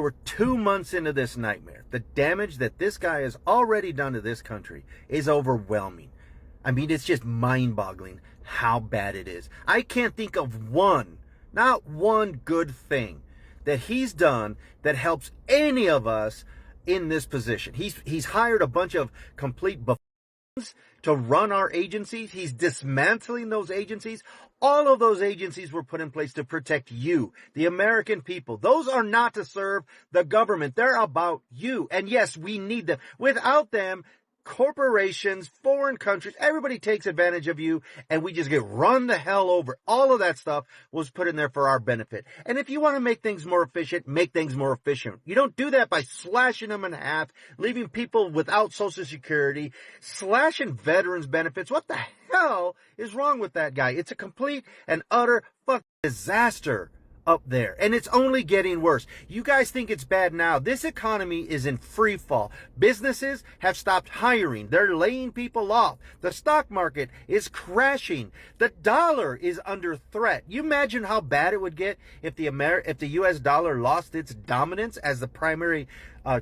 We're 2 months into this nightmare. The damage that this guy has already done to this country is overwhelming. I mean, it's just mind-boggling how bad it is. I can't think of not one good thing that he's done that helps any of us in this position. He's hired a bunch of complete buffoons to run our agencies. He's dismantling those agencies. All of those agencies were put in place to protect you, the American people. Those are not to serve the government. They're about you. And yes, we need them. Without them, corporations, foreign countries, everybody takes advantage of you, and we just get run the hell over. All of that stuff was put in there for our benefit. And if you want to make things more efficient, make things more efficient. You don't do that by slashing them in half, leaving people without Social Security, slashing veterans benefits. What the hell is wrong with that guy? It's a complete and utter fucking disaster up there, and it's only getting worse. You guys think it's bad now. This economy is in free fall. Businesses have stopped hiring. They're laying people off. The stock market is crashing. The dollar is under threat. You imagine how bad it would get if the US dollar lost its dominance as the primary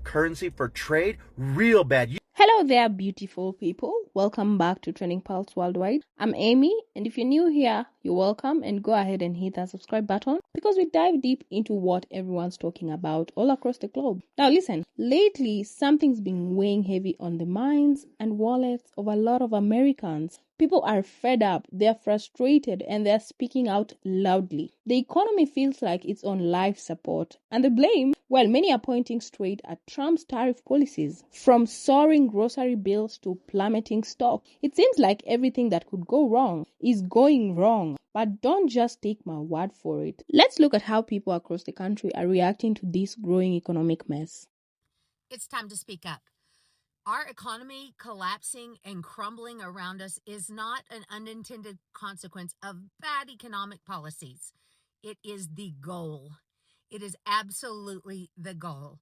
currency for trade. Real bad. Hello there, beautiful people. Welcome back to Trending Pulse Worldwide. I'm Amy, and if you're new here, you're welcome, and go ahead and hit that subscribe button because we dive deep into what everyone's talking about all across the globe. Now listen, lately something's been weighing heavy on the minds and wallets of a lot of Americans. People are fed up, they're frustrated, and they're speaking out loudly. The economy feels like it's on life support, and the blame, well, many are pointing straight at Trump's tariff policies. From soaring grocery bills to plummeting stock, it seems like everything that could go wrong is going wrong. But don't just take my word for it. Let's look at how people across the country are reacting to this growing economic mess. It's time to speak up. Our economy collapsing and crumbling around us is not an unintended consequence of bad economic policies. It is the goal. It is absolutely the goal.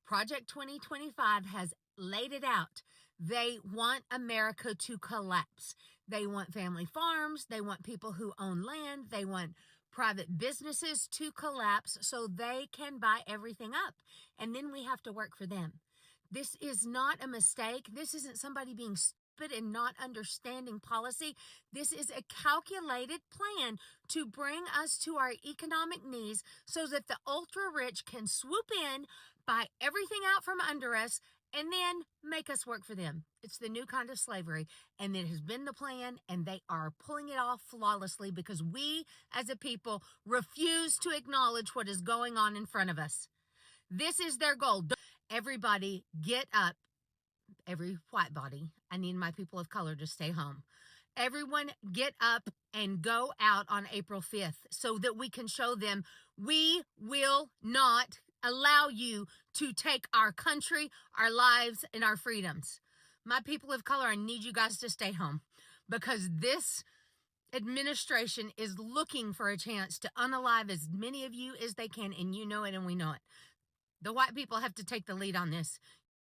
Project 2025 has laid it out. They want America to collapse. They want family farms. They want people who own land. They want private businesses to collapse so they can buy everything up. And then we have to work for them. This is not a mistake. This isn't somebody being stupid and not understanding policy. This is a calculated plan to bring us to our economic knees so that the ultra-rich can swoop in, buy everything out from under us, and then make us work for them. It's the new kind of slavery, and it has been the plan, and they are pulling it off flawlessly because we, as a people, refuse to acknowledge what is going on in front of us. This is their goal. Everybody get up. Every white body. I need my people of color to stay home. Everyone get up and go out on April 5th so that we can show them we will not allow you to take our country, our lives, and our freedoms. My people of color, I need you guys to stay home because this administration is looking for a chance to unalive as many of you as they can, and you know it and we know it. The white people have to take the lead on this.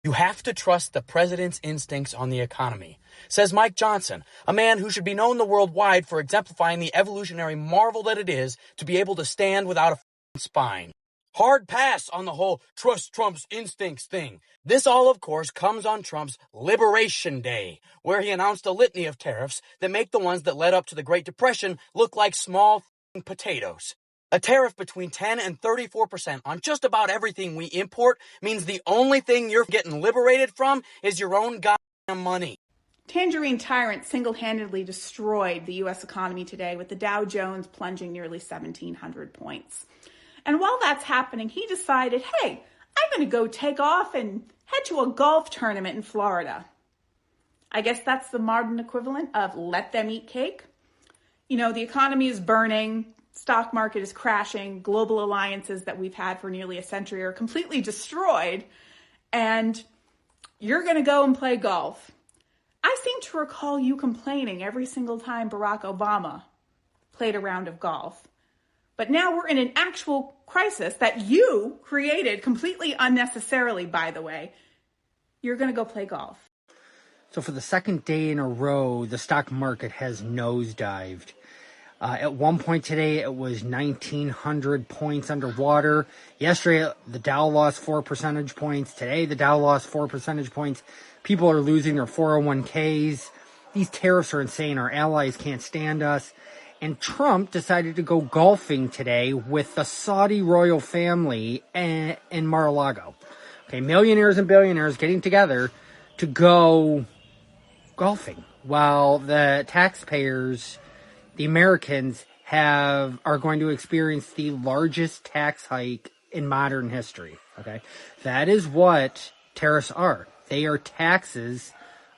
You have to trust the president's instincts on the economy, says Mike Johnson, a man who should be known the worldwide for exemplifying the evolutionary marvel that it is to be able to stand without a spine. Hard pass on the whole trust Trump's instincts thing. This all, of course, comes on Trump's Liberation Day, where he announced a litany of tariffs that make the ones that led up to the Great Depression look like small potatoes. A tariff between 10 and 34% on just about everything we import means the only thing you're getting liberated from is your own goddamn money. Tangerine tyrant single-handedly destroyed the U.S. economy today with the Dow Jones plunging nearly 1,700 points. And while that's happening, he decided, hey, I'm going to go take off and head to a golf tournament in Florida. I guess that's the modern equivalent of let them eat cake. You know, the economy is burning. Stock market is crashing. Global alliances that we've had for nearly a century are completely destroyed. And you're going to go and play golf. I seem to recall you complaining every single time Barack Obama played a round of golf. But now we're in an actual crisis that you created completely unnecessarily, by the way. You're going to go play golf. So for the second day in a row, the stock market has nosedived. At one point today, it was 1,900 points underwater. Yesterday, the Dow lost 4 percentage points. Today, the Dow lost 4 percentage points. People are losing their 401ks. These tariffs are insane. Our allies can't stand us. And Trump decided to go golfing today with the Saudi royal family in Mar-a-Lago. Okay, millionaires and billionaires getting together to go golfing while the taxpayers, the Americans, are going to experience the largest tax hike in modern history. Okay, that is what tariffs are. They are taxes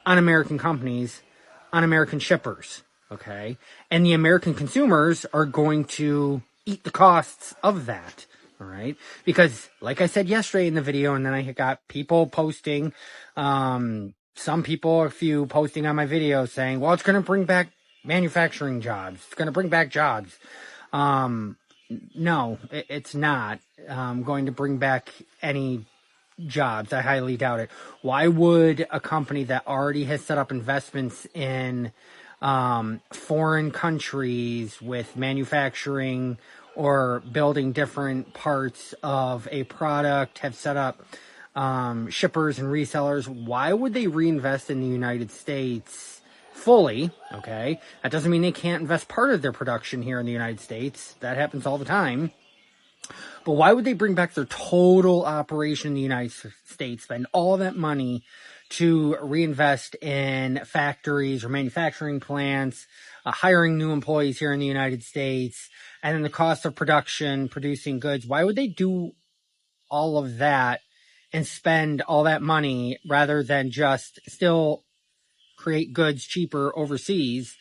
on American companies, on American shippers. Okay, and the American consumers are going to eat the costs of that. All right, because like I said yesterday in the video, and then I got people posting, some people, a few posting on my video saying, well, it's going to bring back manufacturing jobs. It's going to bring back jobs. No, it's not going to bring back any jobs. I highly doubt it. Why would a company that already has set up investments in foreign countries with manufacturing or building different parts of a product, have set up shippers and resellers, why would they reinvest in the United States fully? Okay, that doesn't mean they can't invest part of their production here in the United States. That happens all the time. But why would they bring back their total operation in the United States, spend all that money to reinvest in factories or manufacturing plants, hiring new employees here in the United States, and then the cost of production, producing goods? Why would they do all of that and spend all that money rather than just still create goods cheaper overseas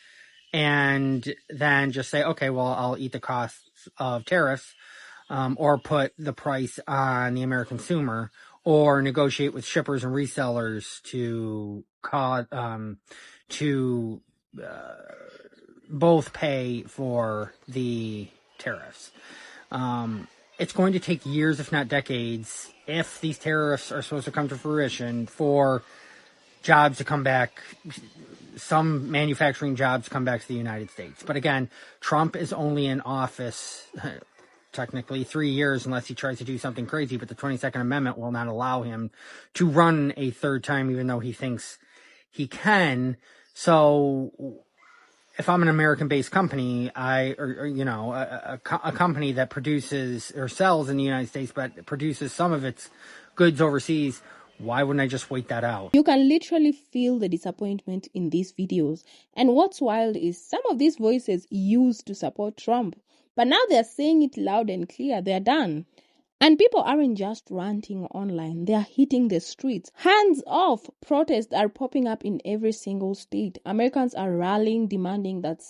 and then just say, okay, well, I'll eat the costs of tariffs, or put the price on the American consumer, or negotiate with shippers and resellers to both pay for the tariffs. It's going to take years, if not decades, if these tariffs are supposed to come to fruition, for jobs to come back, some manufacturing jobs to come back to the United States. But again, Trump is only in office technically 3 years unless he tries to do something crazy, but the 22nd Amendment will not allow him to run a third time, even though he thinks he can. So if I'm an American-based company, a company that produces or sells in the United States, but produces some of its goods overseas, why wouldn't I just wait that out? You can literally feel the disappointment in these videos. And what's wild is some of these voices used to support Trump, but now they're saying it loud and clear. They're done. And people aren't just ranting online, they are hitting the streets. Hands off! Protests are popping up in every single state. Americans are rallying, demanding that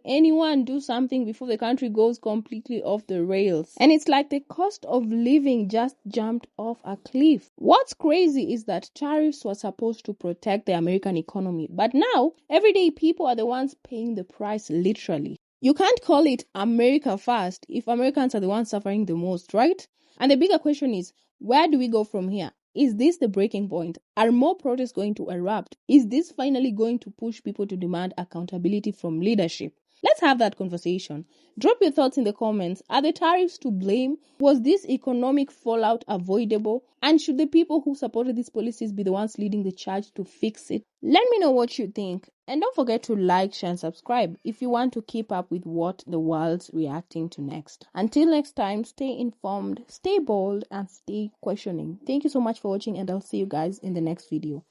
anyone do something before the country goes completely off the rails. And it's like the cost of living just jumped off a cliff. What's crazy is that tariffs were supposed to protect the American economy, but now everyday people are the ones paying the price, literally. You can't call it America first if Americans are the ones suffering the most, right? And the bigger question is, where do we go from here? Is this the breaking point? Are more protests going to erupt? Is this finally going to push people to demand accountability from leadership? Let's have that conversation. Drop your thoughts in the comments. Are the tariffs to blame? Was this economic fallout avoidable? And should the people who supported these policies be the ones leading the charge to fix it? Let me know what you think. And don't forget to like, share, and subscribe if you want to keep up with what the world's reacting to next. Until next time, stay informed, stay bold, and stay questioning. Thank you so much for watching, and I'll see you guys in the next video.